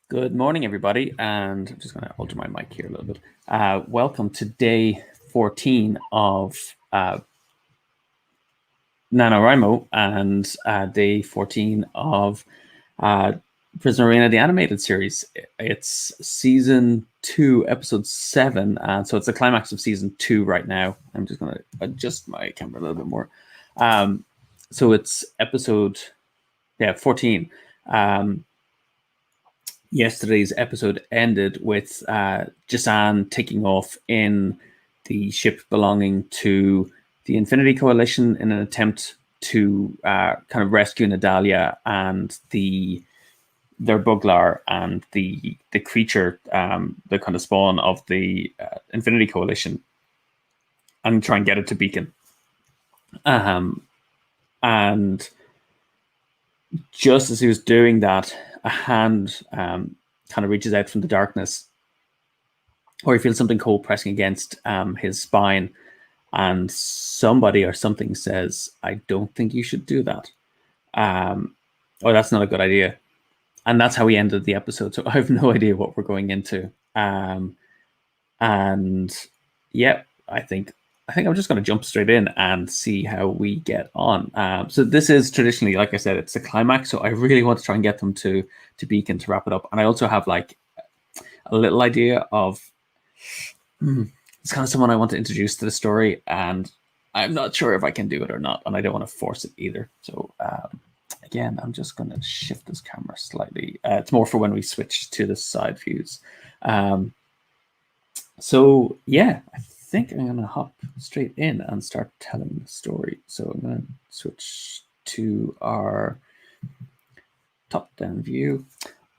Good morning, everybody, and I'm just going to alter my mic here a little bit. Welcome to day 14 of NaNoWriMo and day 14 of Prisma Arena, the animated series. It's season 2, episode 7, and so it's the climax of season 2 right now. I'm just going to adjust my camera a little bit more. So it's episode 14. Yesterday's episode ended with Jasan taking off in the ship belonging to the Infinity Coalition in an attempt to kind of rescue Nadalia and their Buglar and the creature, the kind of spawn of the Infinity Coalition, and try and get it to Beacon. And just as he was doing that, a hand kind of reaches out from the darkness, or he feels something cold pressing against his spine, and somebody or something says, "I don't think you should do that," or "That's not a good idea." And that's how we ended the episode. So I have no idea what we're going into. And yeah, I think I'm just going to jump straight in and see how we get on. So this is traditionally, like I said, it's the climax. So I really want to try and get them to Beacon to wrap it up. And I also have like a little idea of it's kind of someone I want to introduce to the story, and I'm not sure if I can do it or not, and I don't want to force it either. So again, I'm just going to shift this camera slightly. It's more for when we switch to the side views. So yeah, I think I'm going to hop straight in and start telling the story. So I'm going to switch to our top-down view.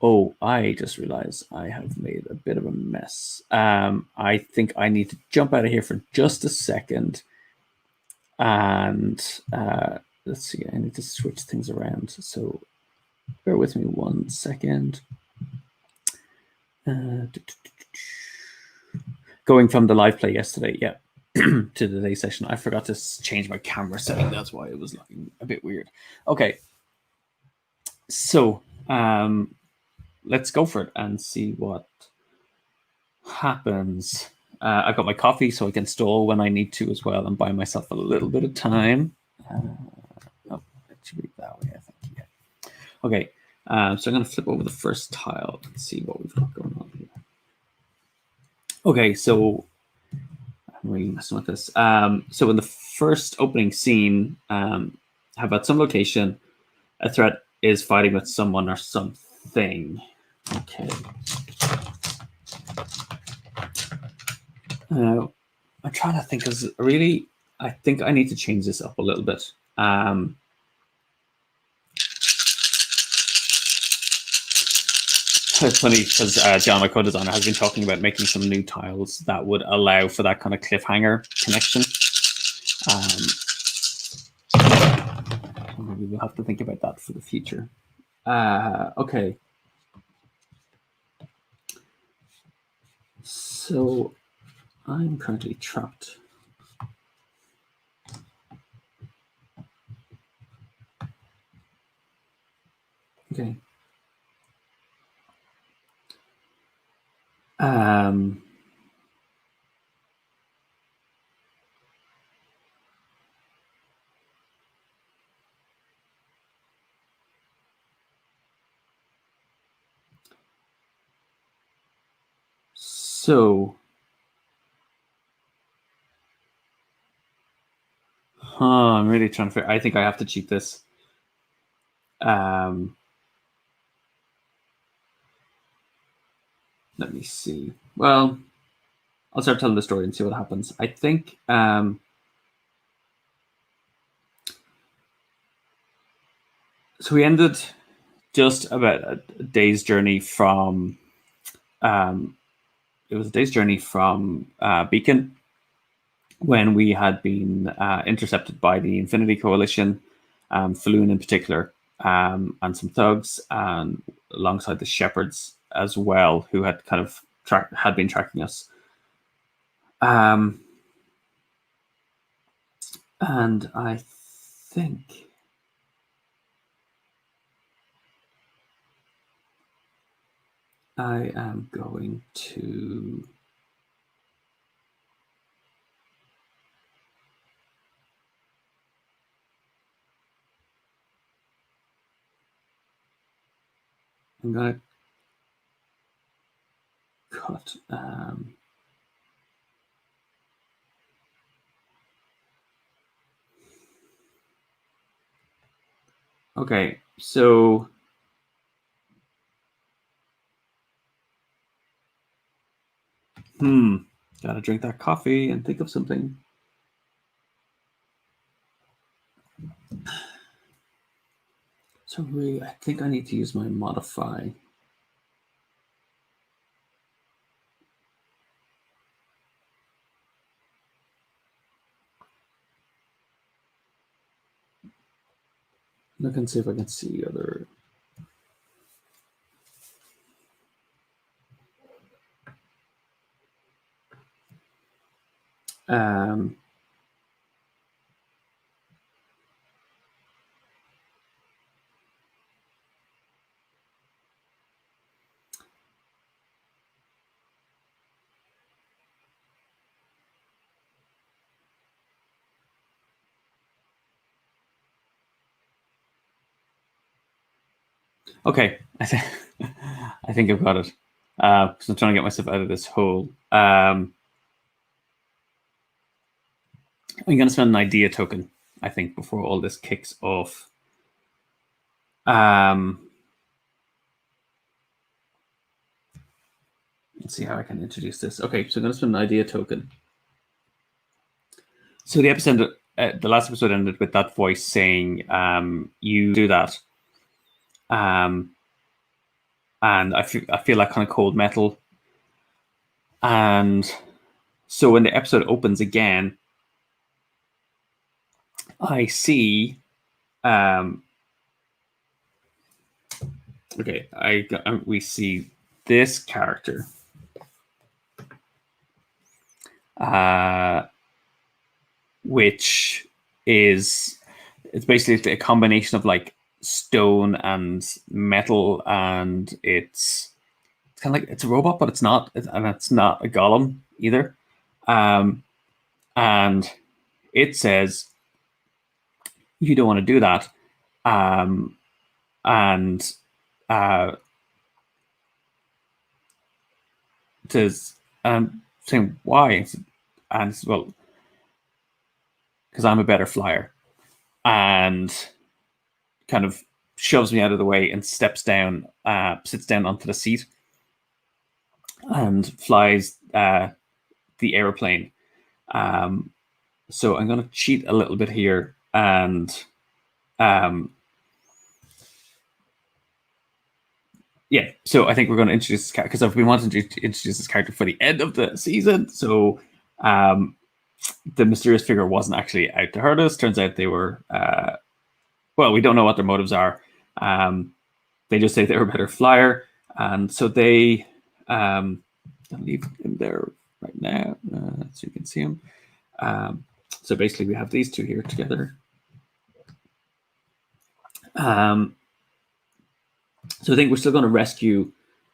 Oh, I just realized I have made a bit of a mess. I think I need to jump out of here for just a second. And let's see, I need to switch things around. So bear with me 1 second. Going from the live play yesterday, to today's session, I forgot to change my camera setting. That's why it was looking a bit weird. Okay, so let's go for it and see what happens. I've got my coffee, so I can stall when I need to as well and buy myself a little bit of time. Oh, it should be that way, I think. Yeah. Okay, so I'm going to flip over the first tile and see what we've got going on here. Okay, so I'm really messing with this. So in the first opening scene, how about some location, a threat is fighting with someone or something. Okay. I'm trying to think, because really, I think I need to change this up a little bit. It's funny because John, my co-designer, has been talking about making some new tiles that would allow for that kind of cliffhanger connection. Maybe we'll have to think about that for the future. Okay. So I'm currently trapped. Okay. So, I'm really trying to figure. I think I have to cheat this. Let me see. Well, I'll start telling the story and see what happens. I think so. We ended just about a day's journey from. It was a day's journey from Beacon when we had been intercepted by the Infinity Coalition, Falloon in particular, and some thugs, and alongside the shepherds as well, who had kind of had been tracking us. And I think I am going to I'm going to cut. Okay, so gotta drink that coffee and think of something. So really, I think I need to use my modify. Look and see if I can see other. Okay, I think I've got it. Because I'm trying to get myself out of this hole. I'm going to spend an idea token, I think, before all this kicks off. Let's see how I can introduce this. Okay, so I'm going to spend an idea token. So the episode, the last episode ended with that voice saying, "You do that," and I feel like kind of cold metal. And so when the episode opens again, I see. Okay, we see this character, which it's basically a combination of like stone and metal, and it's kind of like it's a robot, but it's not, and it's not a golem either. And it says, "You don't want to do that," and says, saying why, and well, because I'm a better flyer, and kind of shoves me out of the way and steps down, sits down onto the seat, and flies the airplane. So I'm going to cheat a little bit here, and yeah. So I think we're going to introduce this character because I've been wanting to introduce this character for the end of the season. So the mysterious figure wasn't actually out to hurt us. Turns out they were. Well, we don't know what their motives are. They just say they were a better flyer, and so they. I'll leave him there right now, so you can see him. So basically, we have these two here together. So I think we're still going to rescue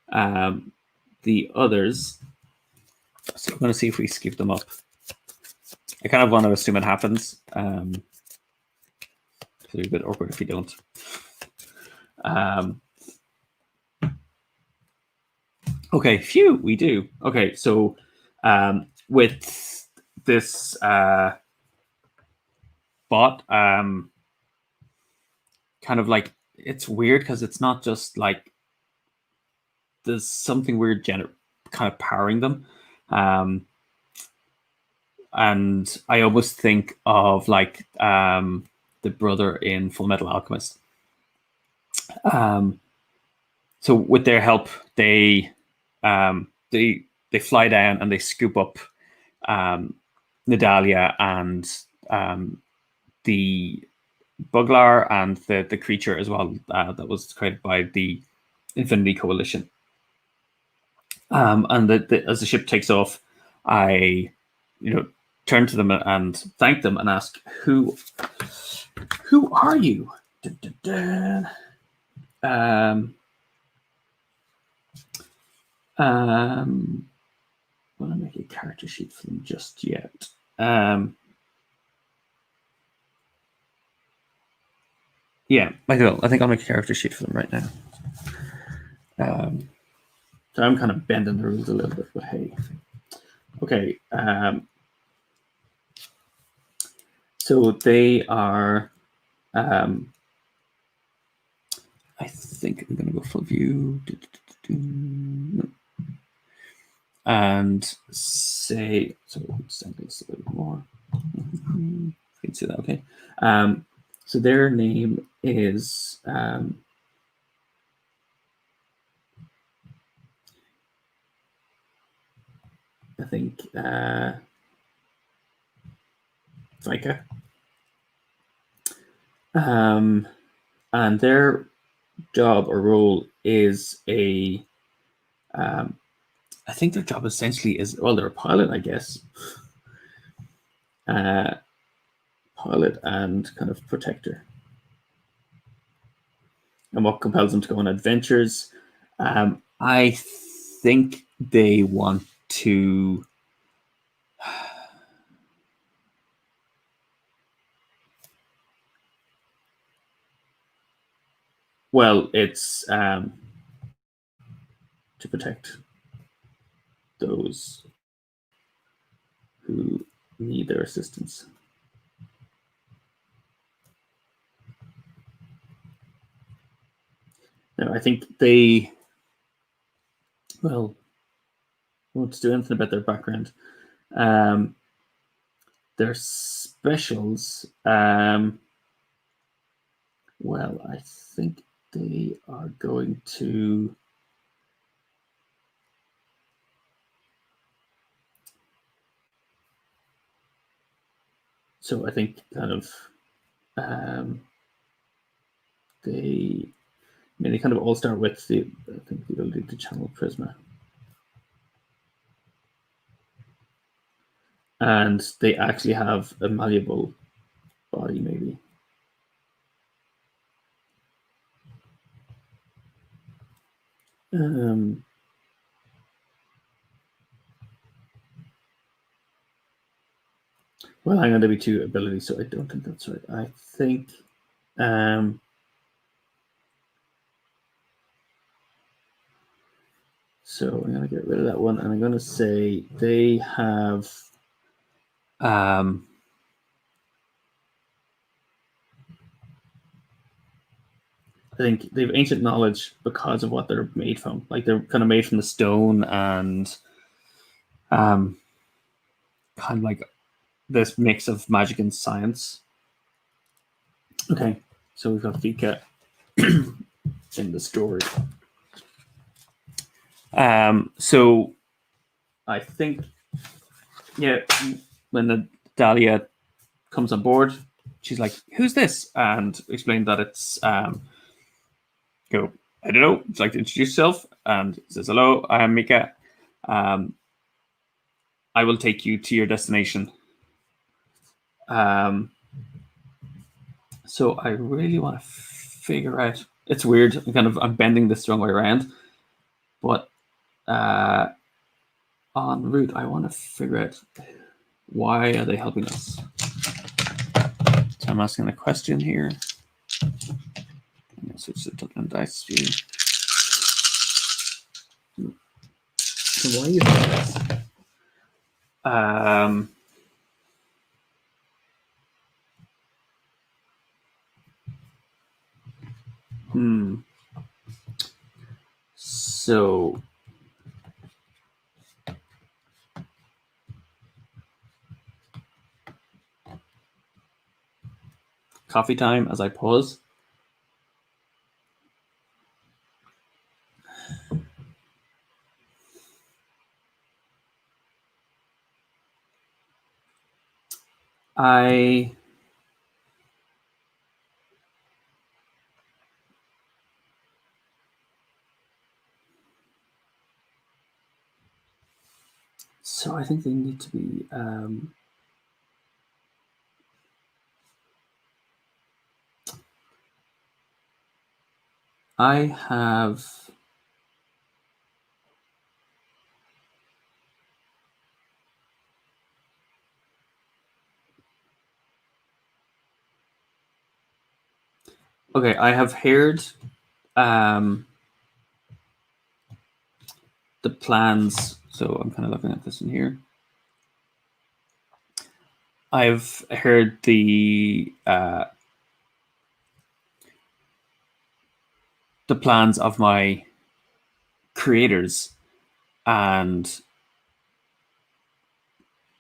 the others. So I'm going to see if we skip them up. I kind of want to assume it happens. It's a bit awkward if we don't. Okay, phew, we do. Okay, so with this bot, kind of like, it's weird because it's not just like there's something weird kind of powering them. And I almost think of like the brother in Full Metal Alchemist. So with their help, they fly down and they scoop up Nadalia and the Buglar and the creature as well that was created by the Infinity Coalition. And as the ship takes off, I, turn to them and thank them and ask, who are you? Da, da, da. I want to make a character sheet for them just yet. Yeah, I will. I think I'll make a character sheet for them right now. So I'm kind of bending the rules a little bit, but hey. Okay. So they are. I think I'm going to go full view. And say, so send this a little more. You can see that, okay. So their name is I think Vika. And their job or role is I think their job essentially is, well, they're a pilot, I guess. Pilot and kind of protector. And what compels them to go on adventures? I think they want to. Well, it's to protect those who need their assistance. Now, I think they, well, won't do anything about their background. Their specials, well, I think they are going to. So I think kind of they kind of all start with the ability to channel Prisma. And they actually have a malleable body, maybe. Well, hang on, there'll be 2 abilities, so I don't think that's right. I think so I'm going to get rid of that one, and I'm going to say they have I think they have ancient knowledge because of what they're made from. Like, they're kind of made from the stone and kind of like this mix of magic and science. Okay, so we've got Vika in the story. So I think, yeah, when the Dahlia comes on board, she's like, "Who's this?" and explained that it's go. I don't know. It's like to introduce yourself and says, "Hello, I am Mika. I will take you to your destination." So I really want to figure out. It's weird. I'm bending this the wrong way around, but en route, I want to figure out why are they helping us. So I'm asking a question here. I'm going to switch to Dublin Dice View. So why are you doing this? So coffee time as I pause. I So I think they need to be. I have. Okay, I have heard the plans. So I'm kind of looking at this in here. I've heard the plans of my creators, and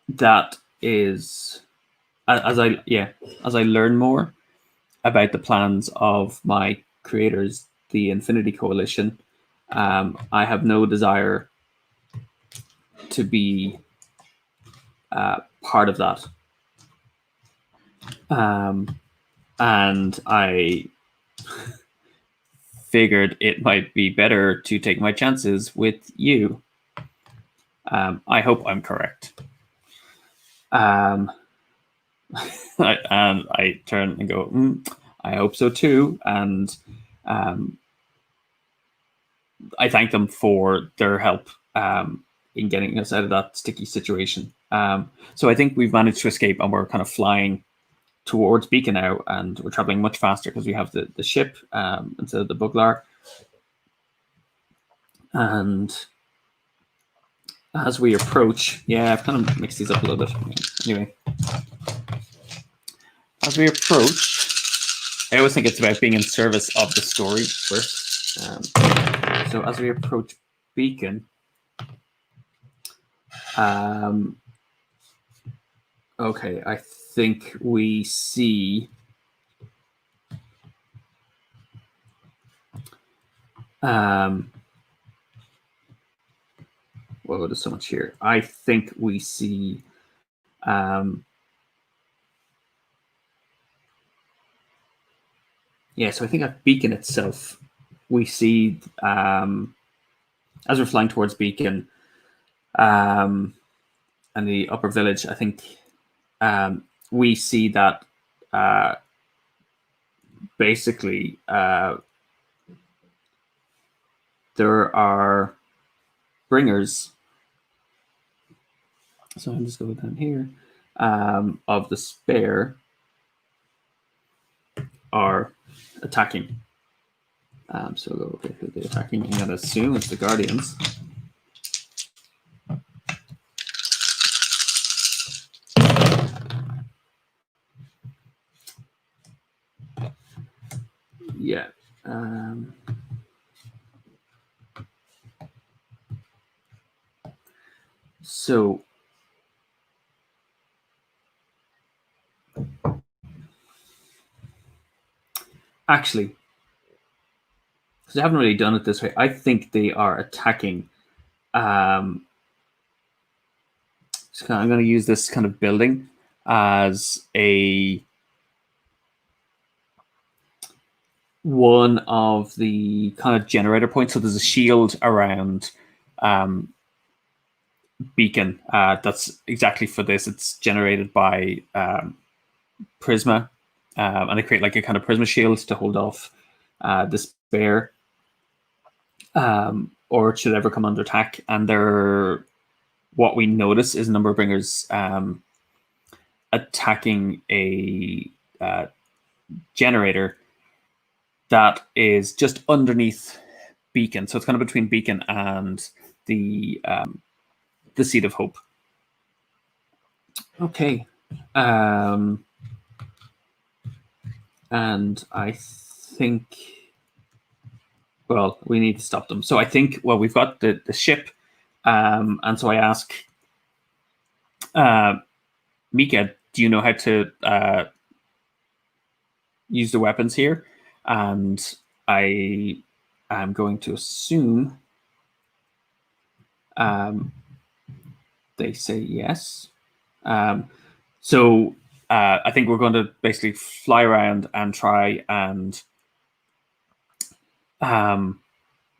that is as I learn more about the plans of my creators, the Infinity Coalition, I have no desire to be part of that. And I figured it might be better to take my chances with you. I hope I'm correct. And I turn and go, I hope so too. And I thank them for their help in getting us out of that sticky situation. So I think we've managed to escape, and we're kind of flying towards Beacon now, and we're traveling much faster because we have the ship instead of the Buglar. And as we approach, I've kind of mixed these up a little bit. Anyway, as we approach, I always think it's about being in service of the story first. So as we approach Beacon, okay, I think we see well, there's so much here. I think we see so I think at Beacon itself, we see as we're flying towards Beacon and the upper village, I think we see that basically there are bringers. So I'll just go down here of the spare are attacking. So we'll go, okay, who are they attacking? I'm going to assume it's the Guardians. Yeah. So actually, because I haven't really done it this way, I think they are attacking. So I'm going to use this kind of building as one of the kind of generator points. So there's a shield around Beacon that's exactly for this. It's generated by Prisma, and they create like a kind of Prisma shield to hold off this bear, or it should ever come under attack. And what we notice is a number of bringers attacking a generator that is just underneath Beacon. So it's kind of between Beacon and the Seed of Hope. Okay. And I think, well, we need to stop them. So I think, well, we've got the ship. And so I ask Mika, do you know how to use the weapons here? And I am going to assume they say yes. So I think we're going to basically fly around and try and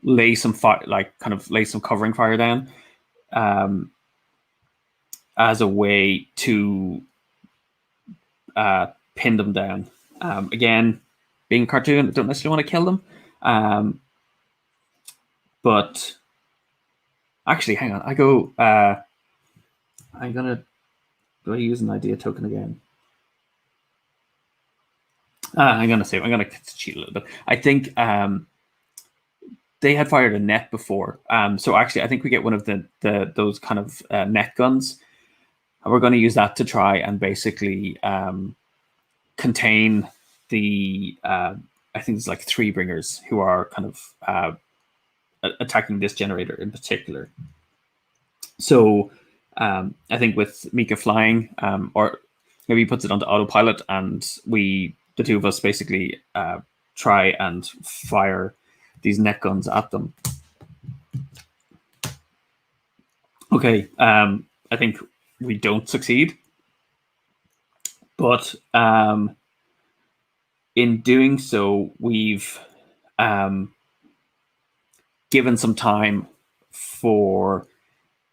lay some fire, like kind of lay some covering fire down. as a way to pin them down. Again, being a cartoon, I don't necessarily want to kill them. But actually, hang on. I go. I'm gonna. Do I use an idea token again? I'm gonna save. I'm gonna cheat a little bit. I think they had fired a net before. So actually, I think we get one of the those kind of net guns, and we're going to use that to try and basically contain the. I think it's like 3 bringers who are kind of attacking this generator in particular. So I think with Mika flying, or maybe he puts it onto autopilot, and the 2 of us, basically try and fire these net guns at them. Okay, I think we don't succeed, but in doing so, we've given some time for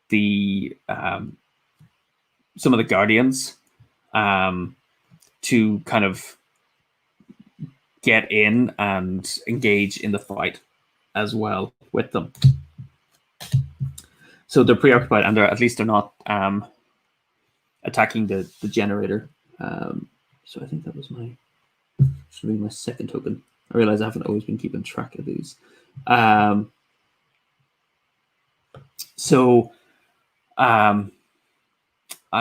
the some of the guardians to kind of get in and engage in the fight as well with them. So they're preoccupied, and at least they're not attacking the generator. So I think that was should be my second token. I realize I haven't always been keeping track of these. So I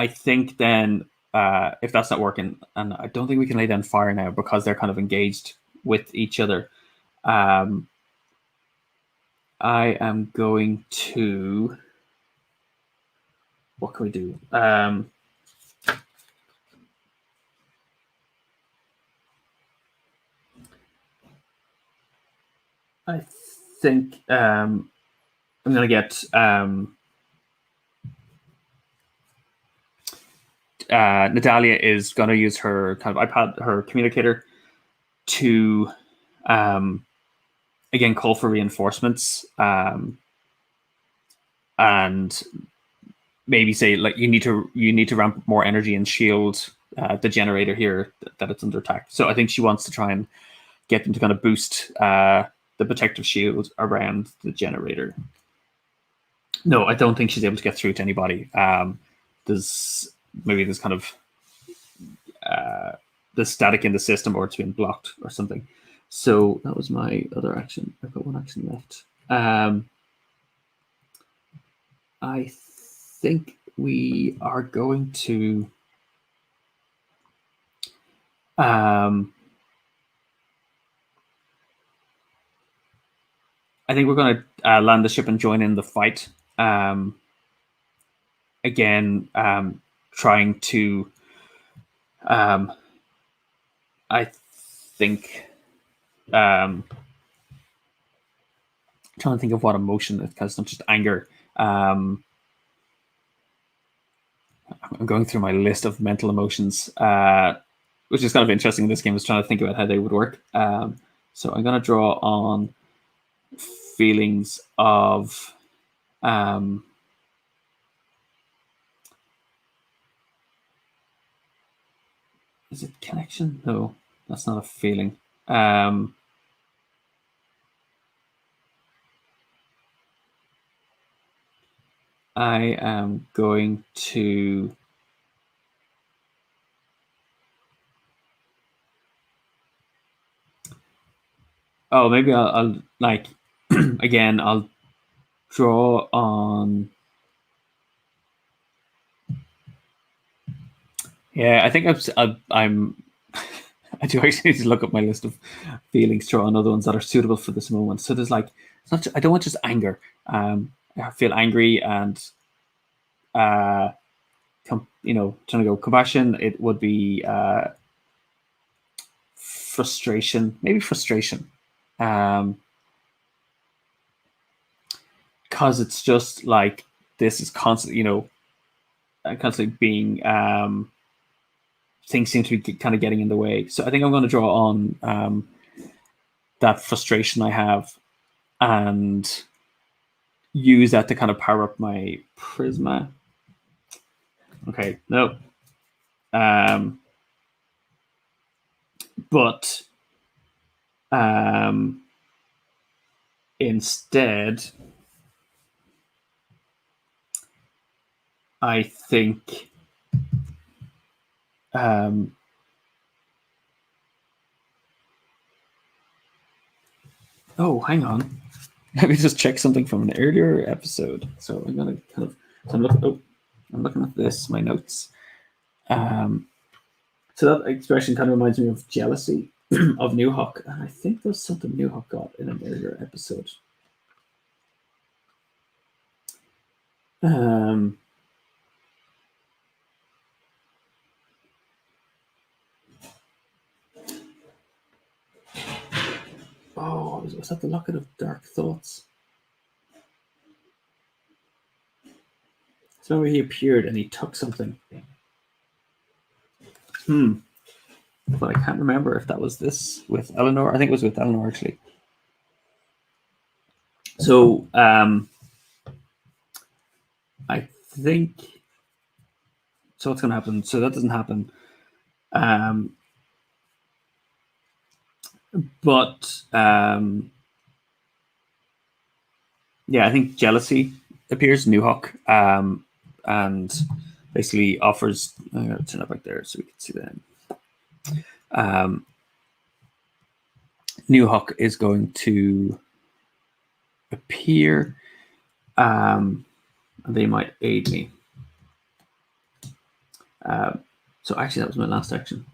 think then if that's not working, and I don't think we can lay down fire now because they're kind of engaged with each other, I am going to. What can we do? I think I'm going to get Natalia is going to use her kind of iPad, her communicator, to again call for reinforcements, and maybe say like you need to ramp up more energy and shield the generator here that it's under attack. So I think she wants to try and get them to kind of boost the protective shield around the generator. No, I don't think she's able to get through to anybody. There's kind of the static in the system, or it's been blocked or something. So that was my other action. I've got one action left. I think we are going to I think we're going to land the ship and join in the fight. Again, trying to. I think. Trying to think of what emotion, because it's not just anger. I'm going through my list of mental emotions, which is kind of interesting in this game. I was trying to think about how they would work. So I'm going to draw on feelings of is it connection? No, that's not a feeling. I am going to maybe I'll like again I'll draw on. Yeah, I think I'm I do actually need to look up my list of feelings, draw on other ones that are suitable for this moment. So there's like, it's not. I don't want just anger. I feel angry and, trying to go compassion. It would be frustration, maybe frustration, because it's just like this is constantly, constantly being. Things seem to be kind of getting in the way. So I think I'm going to draw on that frustration I have and use that to kind of power up my Prisma. Okay, no. But instead, I think oh, hang on. Let me just check something from an earlier episode. So I'm gonna kind of I'm looking at this, my notes. So that expression kind of reminds me of jealousy of New Hawk, and I think there's something New Hawk got in an earlier episode. Oh, was that the Locket of Dark Thoughts? So he appeared and he took something. But I can't remember if that was this with Eleanor. I think it was with Eleanor, actually. So I think so. What's going to happen? So that doesn't happen. But yeah, I think jealousy appears New Hawk and basically offers. I'm going to turn it back there so we can see that. New Hawk is going to appear, and they might aid me. So actually, that was my last action.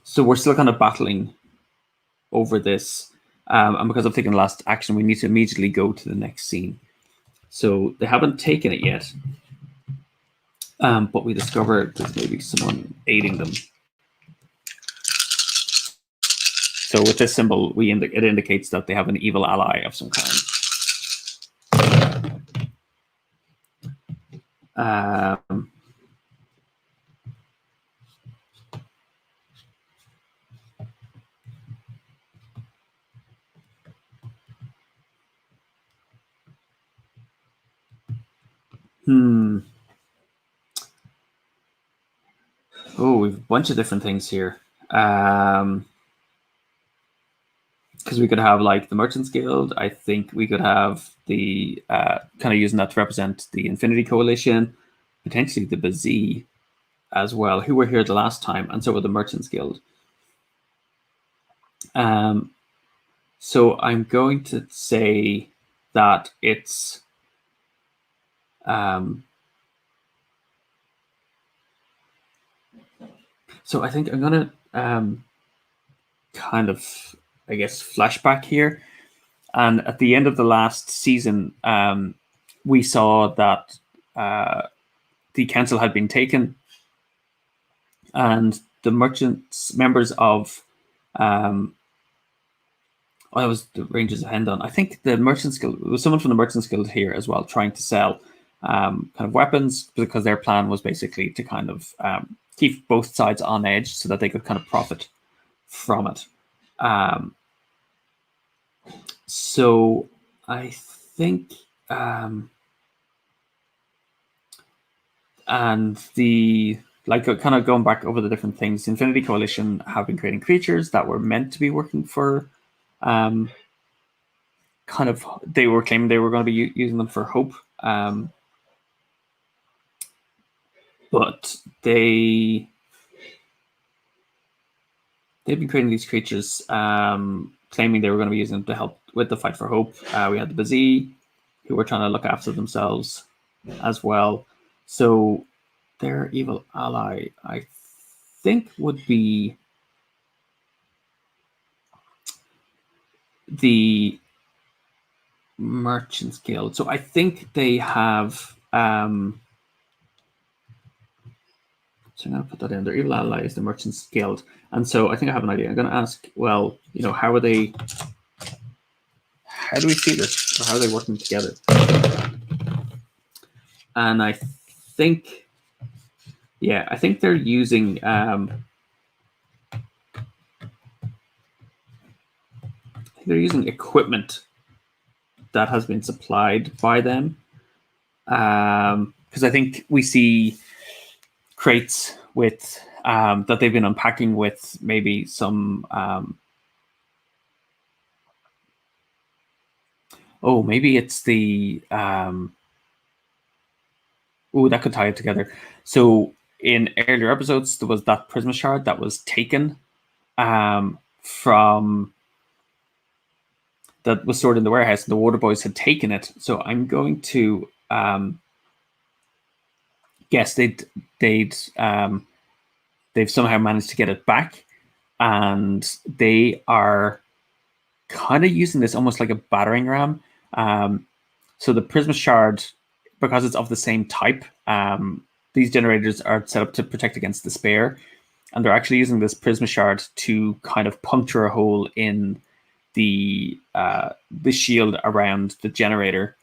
So we're still kind of battling over this. And because I'm taking the last action, we need to immediately go to the next scene. So they haven't taken it yet. But we discover there's maybe someone aiding them. So with this symbol, it indicates that they have an evil ally of some kind. Oh, we've a bunch of different things here. Because we could have like the Merchants Guild. I think we could have the kind of using that to represent the Infinity Coalition, potentially the Bazee as well, who were here the last time, and so were the Merchants Guild. So I'm going to say that it's so I think I'm gonna kind of, I guess, flashback here. And at the end of the last season, we saw that the council had been taken, and the merchants members of that was the Rangers of Hendon. I think the Merchants Guild, it was someone from the Merchants Guild here as well, trying to sell kind of weapons, because their plan was basically to kind of keep both sides on edge so that they could kind of profit from it. So I think, and the like kind of going back over the different things, the Infinity Coalition have been creating creatures that were meant to be working for kind of, they were claiming they were going to be using them for hope, but they've been creating these creatures, claiming they were going to be using them to help with the fight for hope. We had the Bazee, who were trying to look after themselves as well. So their evil ally, I think, would be the Merchants Guild. So I think they have. So I'm going to put that in. Their evil ally is the Merchants Guild, and so I think I have an idea. I'm going to ask, well, how are they? How do we see this? Or how are they working together? And I think, yeah, I think they're using. They're using equipment that has been supplied by them. because I think we see crates with that they've been unpacking with maybe some. Oh, maybe it's the. Oh, that could tie it together. So in earlier episodes, there was that Prisma shard that was taken from that was stored in the warehouse, and the Water Boys had taken it. So I'm going to guess they'd they've somehow managed to get it back, and they are kind of using this almost like a battering ram. So the Prisma shard, because it's of the same type, these generators are set up to protect against despair, and they're actually using this Prisma shard to kind of puncture a hole in the shield around the generator,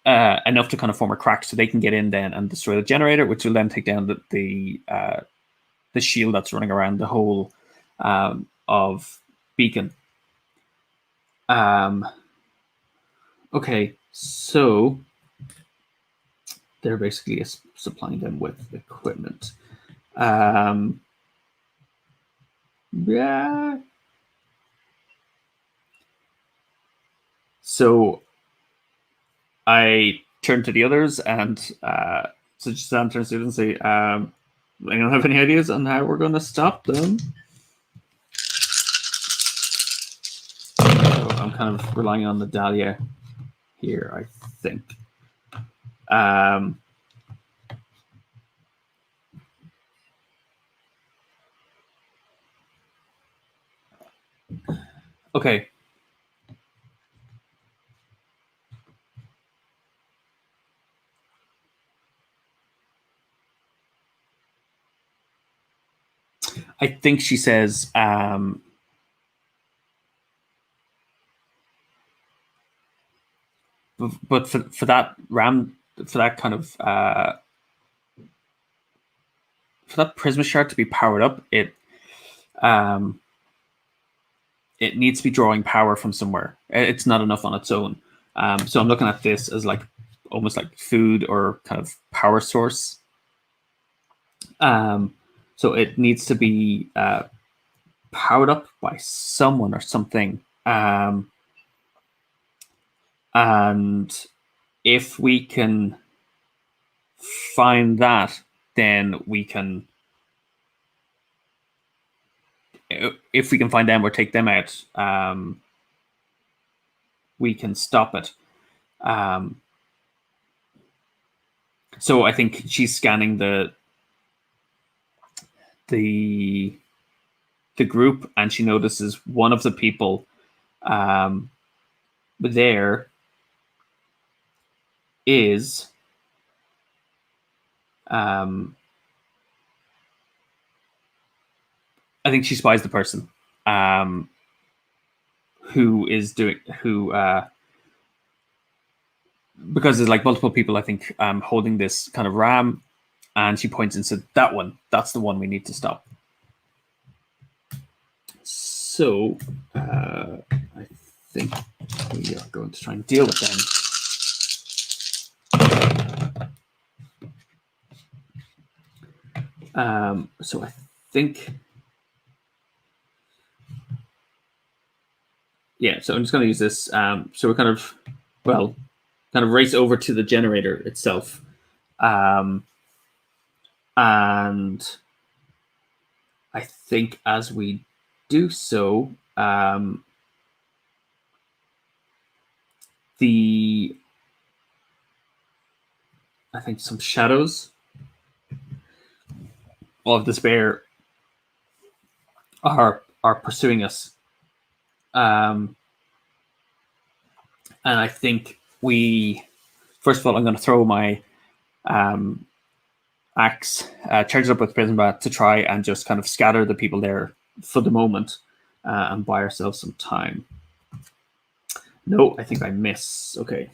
enough to kind of form a crack so they can get in then and destroy the generator, which will then take down the shield that's running around the whole of Beacon. Okay, so they're basically supplying them with equipment. Yeah. So I turn to the others, and so Sam turns to them and say, "I don't have any ideas on how we're going to stop them." So I'm kind of relying on the Dahlia here, I think. Okay. I think she says, but for that for that kind of for that Prisma shard to be powered up, it needs to be drawing power from somewhere. It's not enough on its own. So I'm looking at this as like almost like food or kind of power source. So it needs to be powered up by someone or something. And if we can find that, then we can. If we can find them or take them out, we can stop it. So I think she's scanning the group, and she notices one of the people there is I think she spies the person who is doing because there's like multiple people I think holding this kind of ram, and she points and said, "That one, that's the one we need to stop." So I think we are going to try and deal with them. So I think, yeah. So I'm just going to use this. So we're kind of race over to the generator itself, and I think as we do so, I think some shadows of despair are pursuing us, and I think first of all, I'm going to throw my axe, charge it up with Prisma to try and just kind of scatter the people there for the moment, and buy ourselves some time. No, I think I miss. Okay.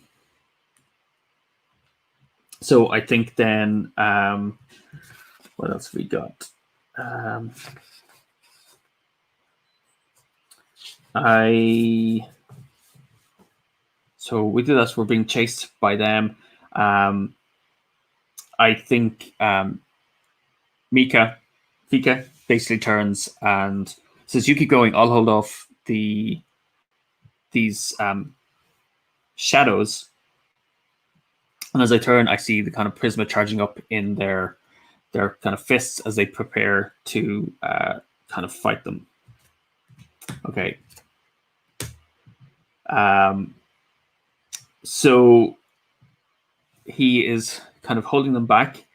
So I think then, what else we got? So we do this. We're being chased by them. I think Fika basically turns and says, "You keep going. I'll hold off these shadows." And as I turn, I see the kind of Prisma charging up in their kind of fists as they prepare to kind of fight them. Okay. So he is kind of holding them back.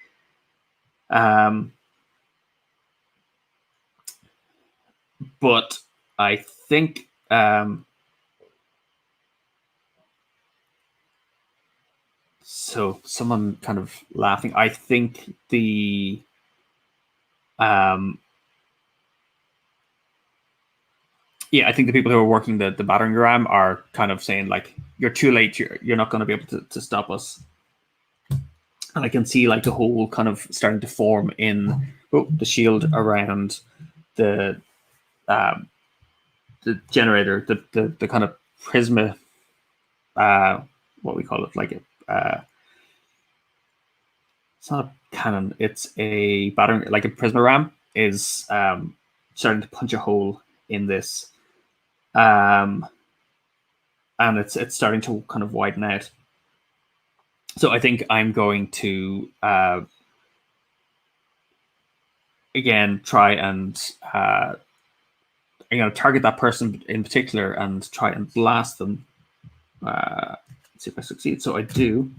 But I think so someone kind of laughing. I think the I think the people who are working the battering ram are kind of saying like, "You're too late. You're not going to be able to stop us." And I can see like the hole kind of starting to form in the shield around the generator, the kind of Prisma, what we call it, like it's not a cannon, it's a battering, like a Prisma ram is starting to punch a hole in this, and it's starting to kind of widen out. So I think I'm going to again try and target that person in particular and try and blast them. Let's see if I succeed. So I do,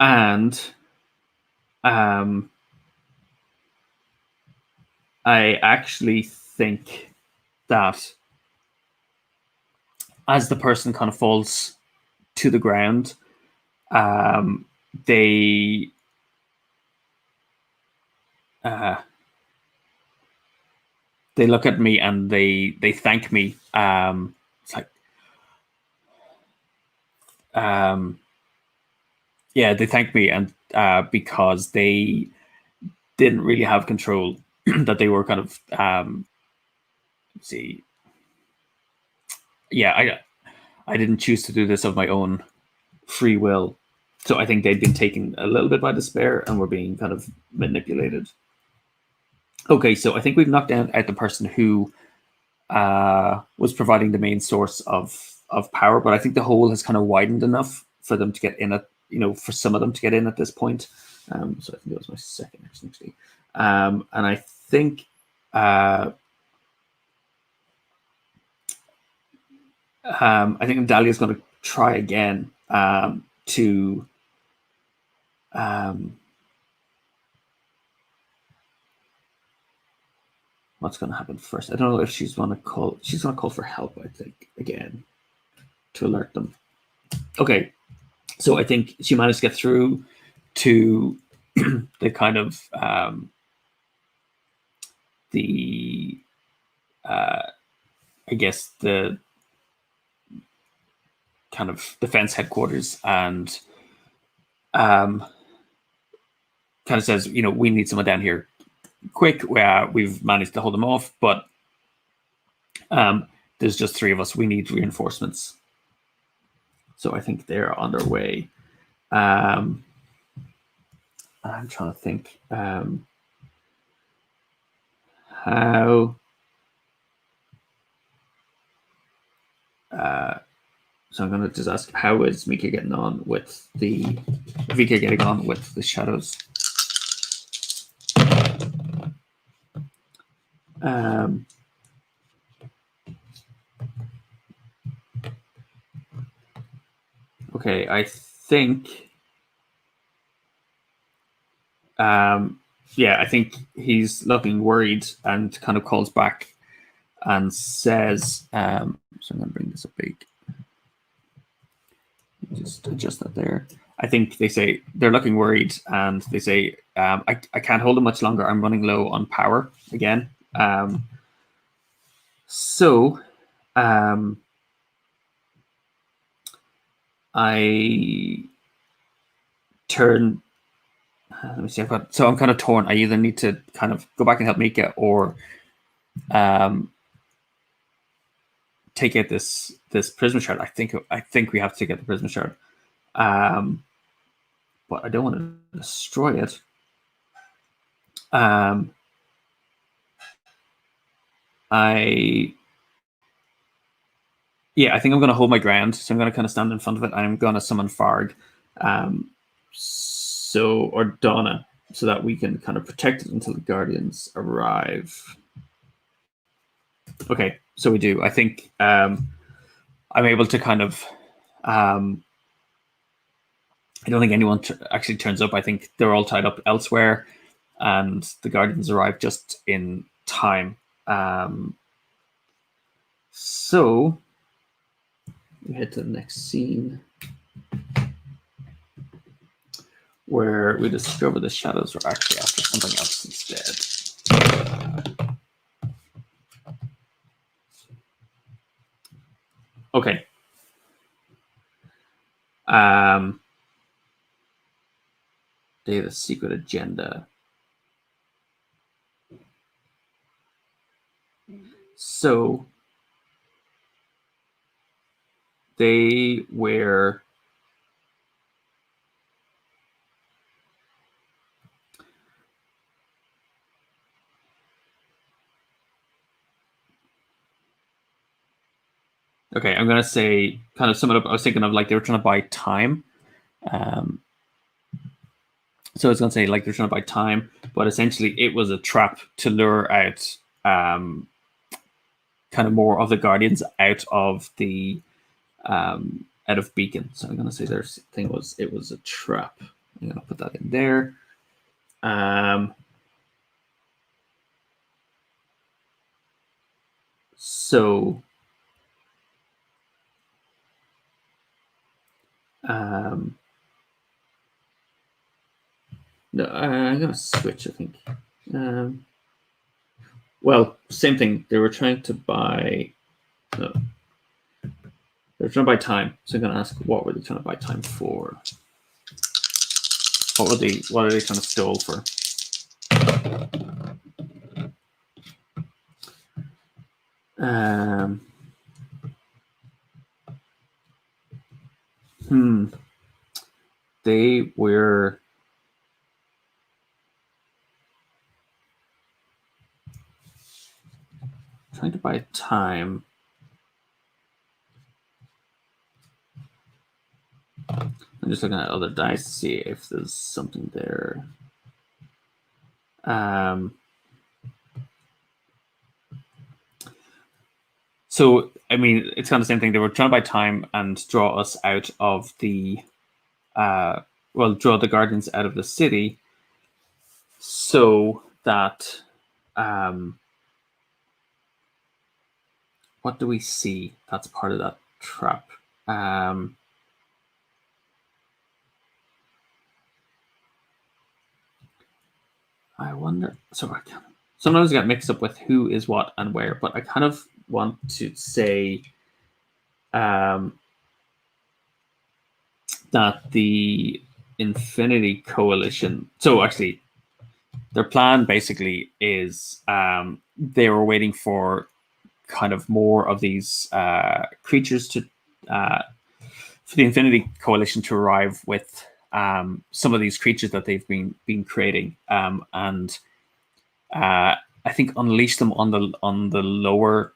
and I actually think that as the person kind of falls to the ground, they look at me and they thank me. It's like, they thank me, and because they didn't really have control, that they were kind of see. Yeah, I didn't choose to do this of my own free will. So I think they'd been taken a little bit by despair and were being kind of manipulated. Okay, so I think we've knocked out the person who was providing the main source of power, but I think the hole has kind of widened enough for them to get in at, for some of them to get in at this point. So I think that was my second action actually. And I think Dahlia is going to try again to what's going to happen first? I don't know if she's going to call. She's going to call for help, I think, again, to alert them. Okay, so I think she managed to get through to the kind of I guess the kind of defense headquarters, and kind of says, we need someone down here quick. We've managed to hold them off, but there's just 3 of us. We need reinforcements. So I think they're on their way. I'm trying to think how. So I'm going to just ask, how is Mika getting on with Vika getting on with the shadows? Okay, I think. I think he's looking worried and kind of calls back and says, so I'm going to bring this up big. Just adjust that there. I think they say they're looking worried, and they say, I can't hold them much longer. I'm running low on power again. So I turn. Let me see. So I'm kind of torn. I either need to kind of go back and help Mika, or take out this Prisma shard. I think we have to get the Prisma shard. but I don't want to destroy it. I think I'm going to hold my ground. So I'm going to kind of stand in front of it. I'm going to summon Farg, or Donna, so that we can kind of protect it until the Guardians arrive. Okay, so we do. I think I'm able to kind of. I don't think anyone actually turns up. I think they're all tied up elsewhere, and the Guardians arrive just in time. So we head to the next scene, where we discover the shadows are actually after something else instead. Okay. They have a secret agenda. So they were okay, I'm gonna say kind of sum it up. I was thinking of like they were trying to buy time. So I was gonna say like they're trying to buy time, but essentially it was a trap to lure out kind of more of the Guardians out of the out of Beacon. So I'm gonna say their thing was it was a trap. I'm gonna put that in there. So no, I'm gonna switch. I think. Well, same thing. They were trying to buy. No, they're trying to buy time. So I'm gonna ask, what were they trying to buy time for? What are they trying to stall for? They were trying to buy time. I'm just looking at other dice to see if there's something there. So, I mean, it's kind of the same thing. They were trying to buy time and draw us out of the, draw the Guardians out of the city so that, what do we see? That's part of that trap. I wonder. So sometimes I get mixed up with who is what and where, but I kind of want to say that the Infinity Coalition. So actually, their plan basically is they were waiting for kind of more of these creatures to for the Infinity Coalition to arrive with some of these creatures that they've been creating, and I think unleash them on the lower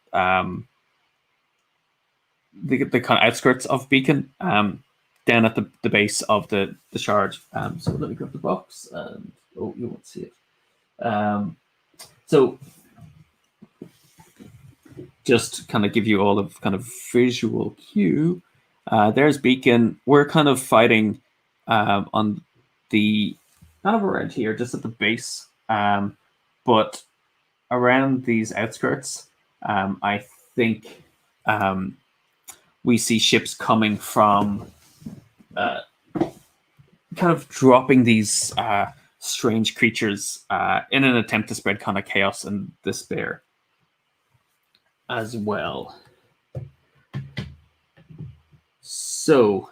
the kind of outskirts of Beacon, down at the base of the shard. So let me grab the box, and you won't see it. So just kind of give you all of kind of visual cue. There's Beacon. We're kind of fighting on the kind of around here, just at the base, but around these outskirts, I think we see ships coming from kind of dropping these strange creatures in an attempt to spread kind of chaos and despair as well. So,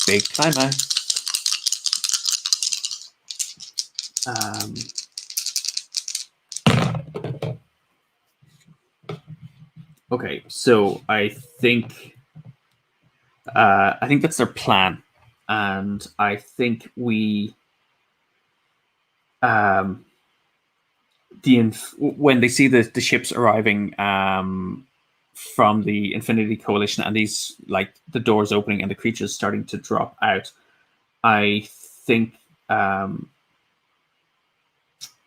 big climax. Okay, so I think I think that's their plan, and I think we when they see the ships arriving from the Infinity Coalition and these like the doors opening and the creatures starting to drop out, I think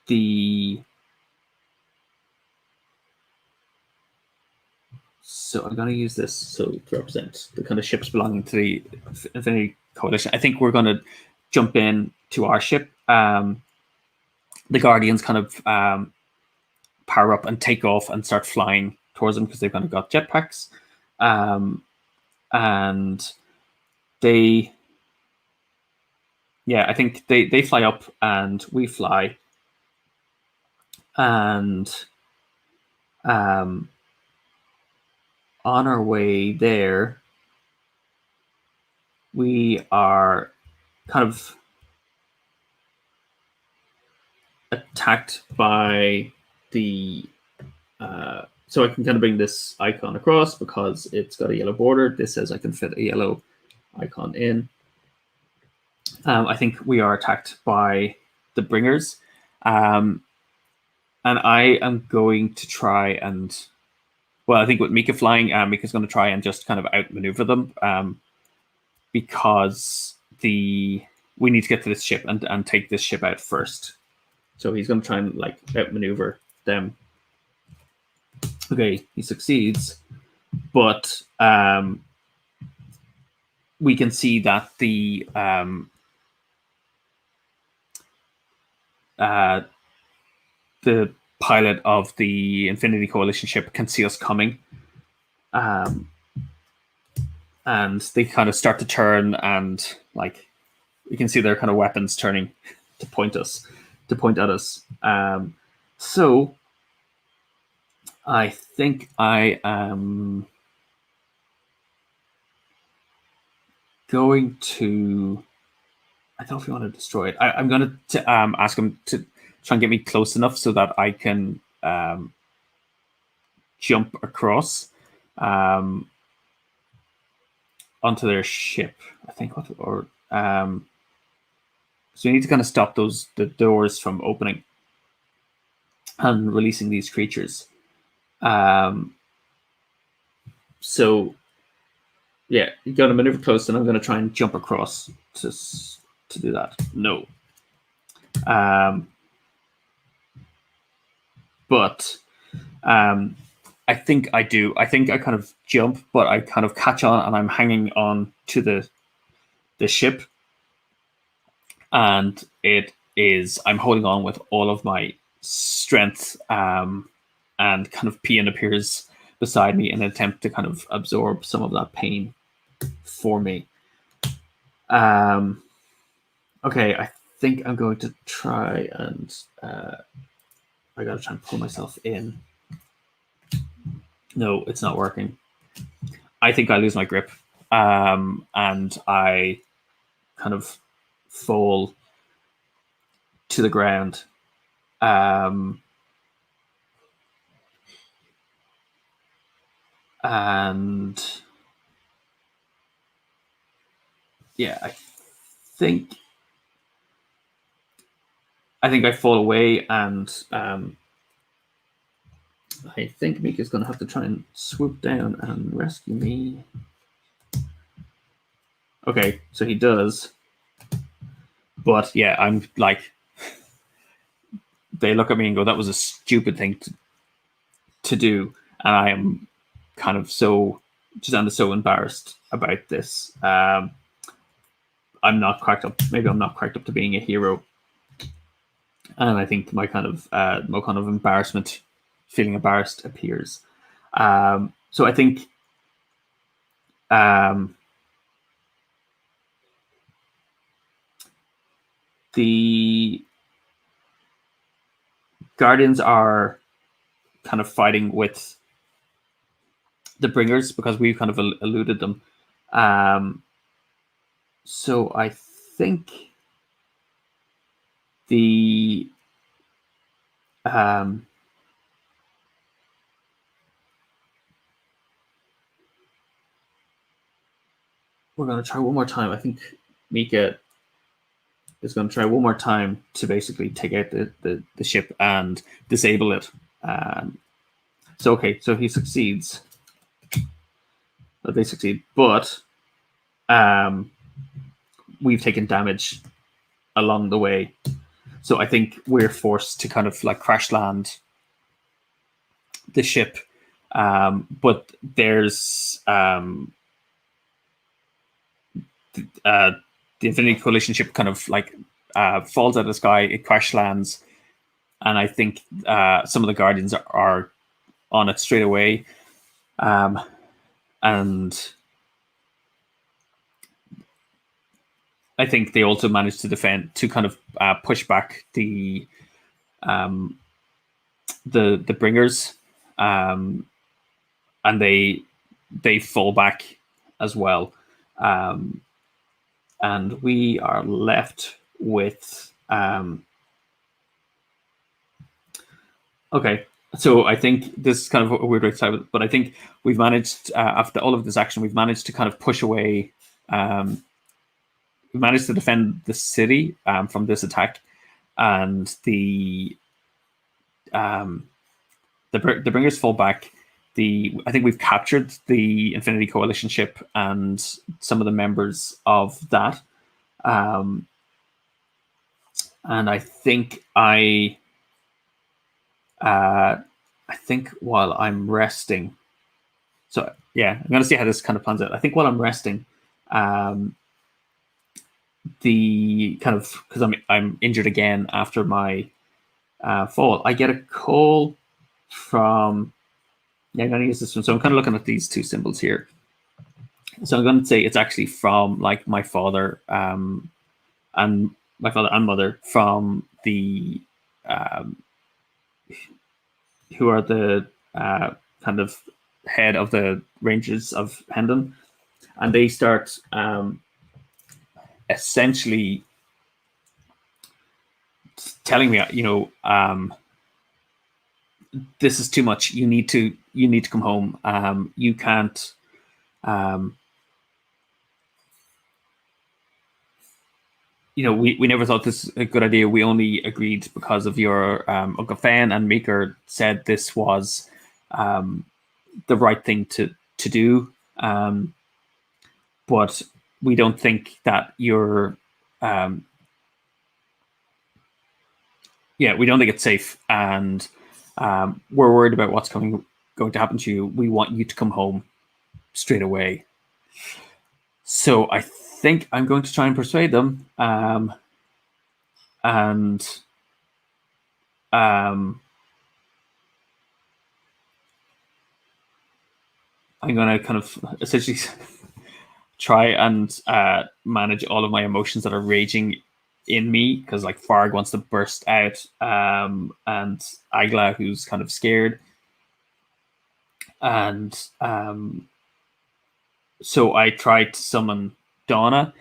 the so I'm going to use this to represent the kind of ships belonging to the Infinity Coalition. I think we're going to jump in to our ship. The Guardians kind of power up and take off and start flying towards them because they've kind of got jetpacks. And they, yeah, I think they fly up and we fly. And on our way there, we are kind of attacked by the so I can kind of bring this icon across because it's got a yellow border. This says I can fit a yellow icon in. I think we are attacked by the bringers. And I am going to try and, well, I think with Mika flying, Mika's going to try and just kind of outmaneuver them because we need to get to this ship and take this ship out first. So he's going to try and like outmaneuver them. Okay, he succeeds, but we can see that the pilot of the Infinity Coalition ship can see us coming, and they kind of start to turn, and like we can see their kind of weapons turning to point at us. So I think I am going to. I don't know if you want to destroy it. I'm going to ask him to try and get me close enough so that I can jump across onto their ship. I think so we need to kind of stop the doors from opening and releasing these creatures. So yeah, you got to maneuver close, and I'm going to try and jump across to do that. No. But I think I do. I think I kind of jump, but I kind of catch on, and I'm hanging on to the ship, and I'm holding on with all of my strength, and kind of Pian appears beside me in an attempt to kind of absorb some of that pain for me. Okay, I think I'm going to try and I gotta try and pull myself in. No, it's not working. I think I lose my grip, and I kind of fall to the ground. And yeah, I think I fall away, and I think Mika's going to have to try and swoop down and rescue me. Okay, so he does. But yeah, I'm like, they look at me and go, that was a stupid thing to do. And I am kind of so embarrassed about this. I'm not cracked up. Maybe I'm not cracked up to being a hero. And I think my kind of embarrassment, feeling embarrassed, appears. So I think the Guardians are kind of fighting with the Bringers because we've kind of eluded them. So I think the we're going to try one more time. I think Mika is going to try one more time to basically take out the ship and disable it. So okay, so he succeeds. They succeed, but we've taken damage along the way. So I think we're forced to kind of like crash land the ship. But there's the Infinity Coalition ship kind of like falls out of the sky, it crash lands, and I think some of the Guardians are on it straight away. And I think they also managed to defend, to kind of push back the bringers, and they fall back as well, and we are left with okay. So I think this is kind of a weird way to start, but I think we've managed, after all of this action, we've managed to kind of push away. We managed to defend the city from this attack, and the bringers fall back. I think we've captured the Infinity Coalition ship and some of the members of that, and I think while I'm resting, so yeah, I'm going to see how this kind of plans out. I think while I'm resting, the kind of, because I'm injured again after my fall, I get a call from. Yeah, I'm going to use this one. So I'm kind of looking at these two symbols here. So I'm going to say it's actually from like my father and mother, from the who are the kind of head of the Rangers of Hendon, and they start essentially telling me, this is too much. You need to come home. You can't. We never thought this was a good idea. We only agreed because of your Uncle Fan, and Meeker said this was the right thing to do. But we don't think that you're. We don't think it's safe, and we're worried about what's going to happen to you. We want you to come home straight away. So I think I'm going to try and persuade them, and I'm going to kind of essentially try and manage all of my emotions that are raging in me, because like Farg wants to burst out, and Agla, who's kind of scared, and so I tried to summon Donna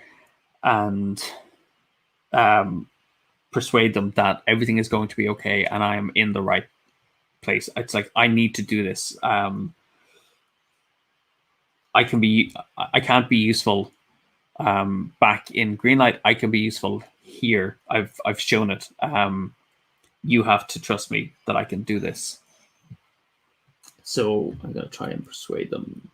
and persuade them that everything is going to be okay and I am in the right place. It's like, I need to do this. I can't be useful back in Greenlight. I can be useful here. I've shown it. You have to trust me that I can do this. So I'm going to try and persuade them.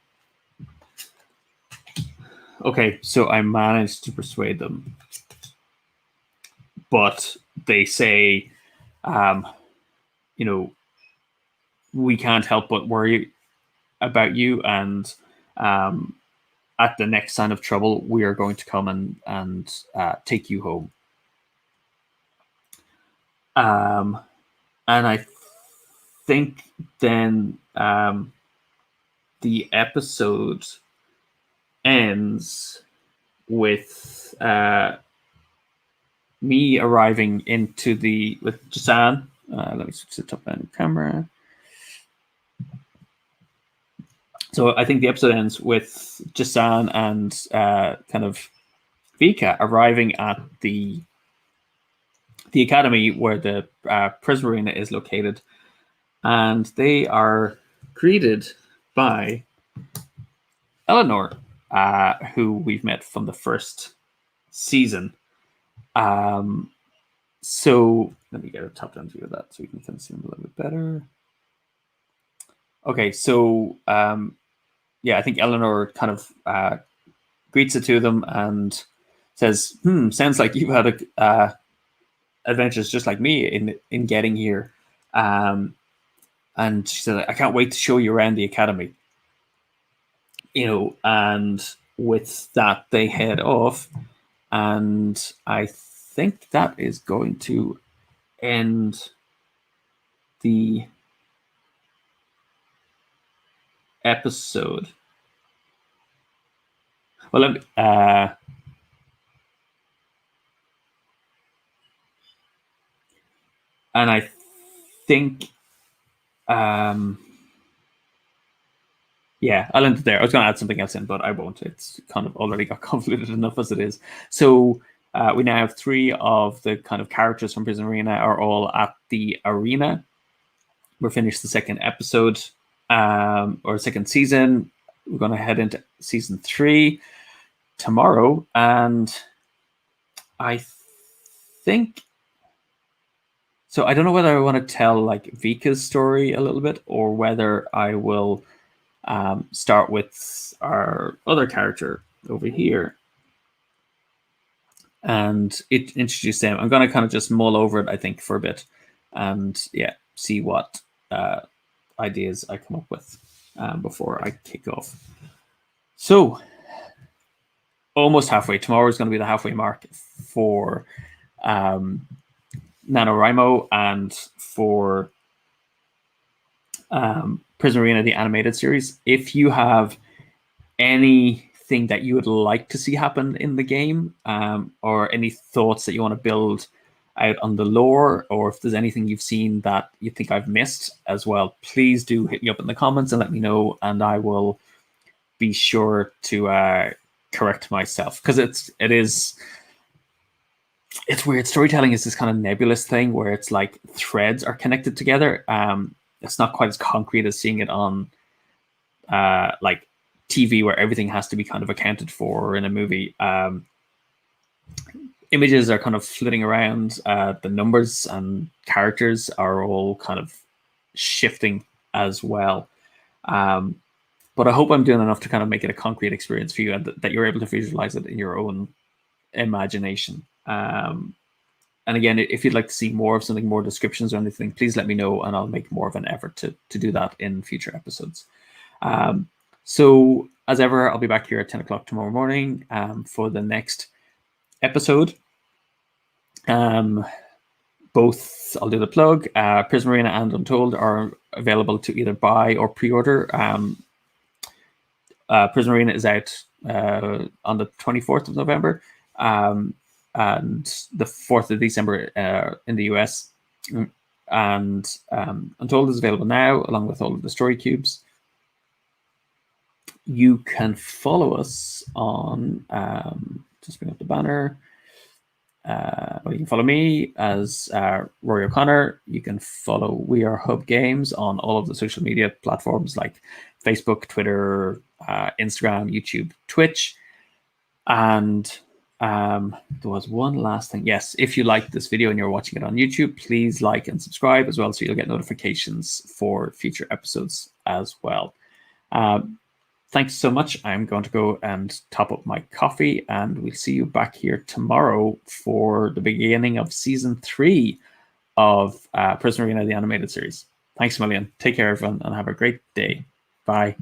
Okay, so I managed to persuade them, but they say, we can't help but worry about you, and at the next sign of trouble, we are going to come and take you home. And I think then the episode ends with me arriving with Jasan. Let me switch the top down camera. So I think the episode ends with Jasan and kind of Vika arriving at the academy where the Prisma Arena is located, and they are greeted by Eleanor, who we've met from the first season. So let me get a top-down view of that so we can kind of see them a little bit better. Okay, so yeah, I think Eleanor kind of greets the two of them and says, sounds like you've had adventures just like me in getting here. And she said, I can't wait to show you around the academy. And with that, they head off. And I think that is going to end the episode. Well, and I think, yeah, I'll end it there. I was going to add something else in, but I won't. It's kind of already got convoluted enough as it is. So we now have 3 of the kind of characters from Prisma Arena are all at the arena. We're finished the second episode, or second season. We're going to head into season 3 tomorrow, and I think so. I don't know whether I want to tell like Vika's story a little bit, or whether I will start with our other character over here and introduce them. I'm going to kind of just mull over it, I think, for a bit, and yeah, see what ideas I come up with before I kick off. So almost halfway. Tomorrow is going to be the halfway mark for NaNoWriMo and for Prisma Arena, the animated series. If you have anything that you would like to see happen in the game, or any thoughts that you want to build out on the lore, or if there's anything you've seen that you think I've missed as well, please do hit me up in the comments and let me know, and I will be sure to correct myself, because it's weird. Storytelling is this kind of nebulous thing where it's like threads are connected together. It's not quite as concrete as seeing it on like TV, where everything has to be kind of accounted for in a movie. Images are kind of flitting around. The numbers and characters are all kind of shifting as well. But I hope I'm doing enough to kind of make it a concrete experience for you, and that you're able to visualize it in your own imagination. And again, if you'd like to see more of something, more descriptions or anything, please let me know, and I'll make more of an effort to do that in future episodes. So as ever, I'll be back here at 10 o'clock tomorrow morning for the next episode. Both, I'll do the plug, Prisma Arena and Untold are available to either buy or pre-order. Prisma Arena is out on the 24th of November, and the 4th of December in the US. And Untold is available now, along with all of the story cubes. You can follow us on, just bring up the banner. You can follow me as Rory O'Connor. You can follow We Are Hub Games on all of the social media platforms like Facebook, Twitter, Instagram, YouTube, Twitch. And there was one last thing. Yes, if you like this video and you're watching it on YouTube, please like and subscribe as well, so you'll get notifications for future episodes as well. Thanks so much. I'm going to go and top up my coffee, and we'll see you back here tomorrow for the beginning of season 3 of Prisma Arena, the animated series. Thanks a million. Take care, everyone, and have a great day. Bye.